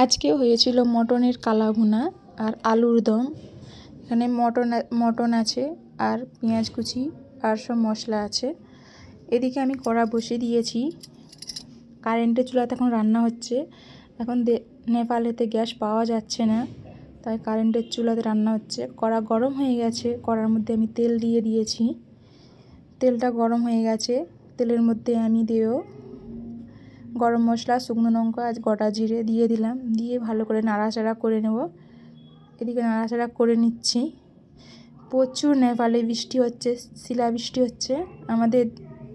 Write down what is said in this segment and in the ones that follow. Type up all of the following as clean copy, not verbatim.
আজকে হয়েছিল মটনের কালা ভুনা আর আলুর দম। এখানে মটন আছে আর পেঁয়াজ কুচি আর সব মশলা আছে। এদিকে আমি কড়া বসিয়ে দিয়েছি। কারেন্টের চুলাতে এখন রান্না হচ্ছে। এখন নেপালেতে গ্যাস পাওয়া যাচ্ছে না, তাই কারেন্টের চুলাতে রান্না হচ্ছে। কড়া গরম হয়ে গেছে, কড়ার মধ্যে আমি তেল দিয়ে দিয়েছি। তেলটা গরম হয়ে গেছে, তেলের মধ্যে আমি দেব গরম মশলা, শুকনো লঙ্কা আর গোটা জিরে দিয়ে দিলাম। দিয়ে ভালো করে নাড়াচাড়া করে নেব। এদিকে নাড়াচাড়া করে নিচ্ছি। প্রচুর নেপালে বৃষ্টি হচ্ছে, শিলাবৃষ্টি হচ্ছে। আমাদের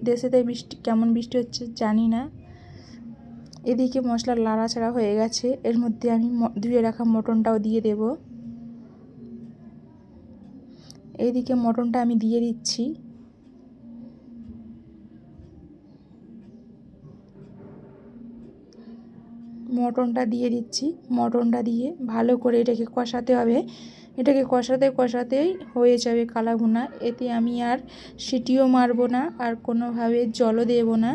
দেশেতে কেমন বৃষ্টি হচ্ছে জানি না। এদিকে মশলার নাড়াচাড়া হয়ে গেছে, এর মধ্যে আমি ধুয়ে রাখা মটনটাও দিয়ে দেব। এইদিকে মটনটা আমি দিয়ে দিচ্ছি। মটনটা দিয়ে ভালো করে এটাকে কষাতে হবে। এটাকে কষাতেই হয়ে যাবে কালা ভুনা। এতে আমি আর সিটিও মারবো না, আর কোনোভাবে জলও দেবো না।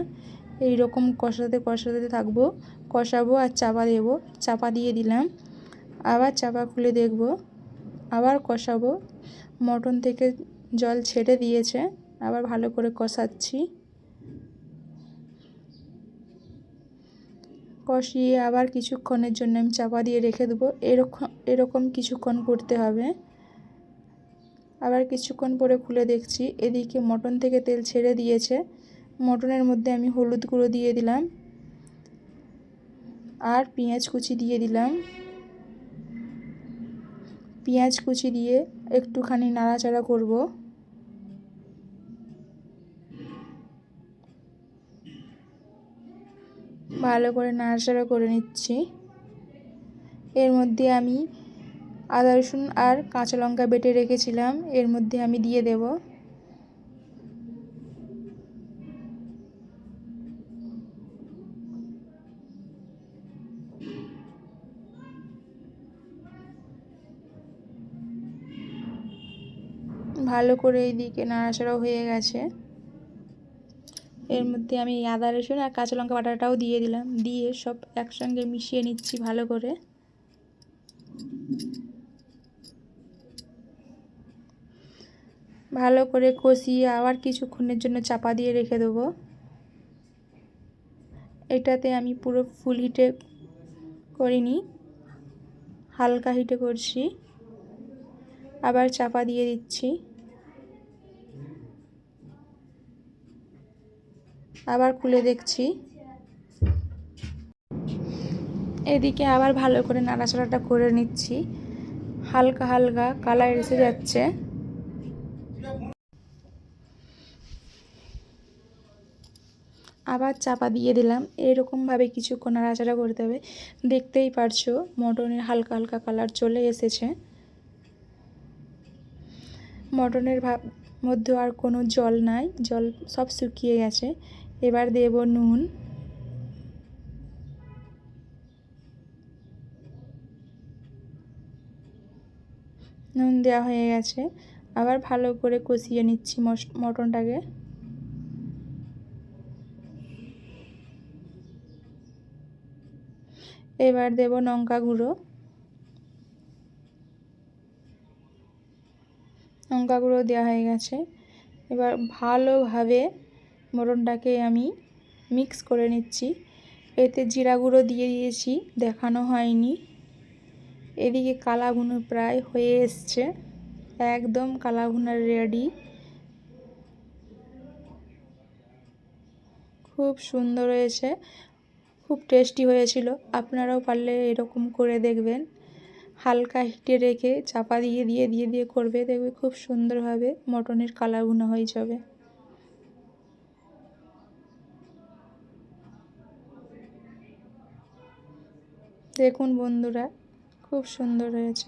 এই রকম কষাতে থাকবো, কষাবো আর চাপা দেবো। চাপা দিয়ে দিলাম, আবার চাপা খুলে দেখব, আবার কষাবো। মটন থেকে জল ছেড়ে দিয়েছে, আবার ভালো করে কষাচ্ছি। কষিয়ে আবার কিছুক্ষণের জন্য আমি চাপা দিয়ে রেখে দেবো। এরকম কিছুক্ষণ করতে হবে। আবার কিছুক্ষণ পরে খুলে দেখছি, এদিকে মটন থেকে তেল ছেড়ে দিয়েছে। মটনের মধ্যে আমি হলুদ গুঁড়ো দিয়ে দিলাম আর পেঁয়াজ কুচি দিয়ে দিলাম। পেঁয়াজ কুচি দিয়ে একটুখানি নাড়াচাড়া করব। ভালো করে নাড়াচাড়া করে নিচ্ছি। এর মধ্যে আমি আদা রসুন আর কাঁচা লঙ্কা বেটে রেখেছিলাম, এর মধ্যে আমি দিয়ে দেব। ভালো করে এইদিকে নাড়াচাড়া হয়ে গেছে। এর মধ্যে আমি আদা রসুন আর কাঁচা লঙ্কা বাটাটাও দিয়ে দিলাম। দিয়ে সব একসঙ্গে মিশিয়ে নিচ্ছি ভালো করে। ভালো করে কষিয়ে আবার কিছুক্ষণের জন্য চাপা দিয়ে রেখে দেবো। এটাতে আমি পুরো ফুল হিটে করিনি, হালকা হিটে করছি। আবার চাপা দিয়ে দিচ্ছি, আবার খুলে দেখছি। এদিকে আবার ভালো করে নাড়াচাড়াটা করে নিচ্ছি। হালকা হালকা কালার এসে যাচ্ছে। আবার চাপা দিয়ে দিলাম। এরকমভাবে কিছুক্ষণ নাড়াচাড়া করতে হবে। দেখতেই পারছো মটনের হালকা হালকা কালার চলে এসেছে। মটনের মধ্যে আর কোনো জল নাই, জল সব শুকিয়ে গেছে। এবার দেব নুন। নুন দেওয়া হয়ে গেছে। আবার ভালো করে কষিয়ে নিচ্ছি মটনটাকে। এবার দেব লঙ্কা গুঁড়ো। লঙ্কা গুঁড়ো দেওয়া হয়ে গেছে। এবার ভালোভাবে মটনটাকে আমি মিক্স করে নিচ্ছি। এতে জিরা গুঁড়ো দিয়ে দিয়েছি, দেখানো হয়নি। এদিকে কালা ভুনা প্রায় হয়ে এসছে, একদম কালা ভুনা রেডি। খুব সুন্দর হয়েছে, খুব টেস্টি হয়েছিল। আপনারাও পারলে এরকম করে দেখবেন। হালকা হিটে রেখে চাপা দিয়ে করবে, দেখবে খুব সুন্দরভাবে মটনের কালা ভুনা হয়ে যাবে। দেখুন বন্ধুরা, খুব সুন্দর হয়েছে।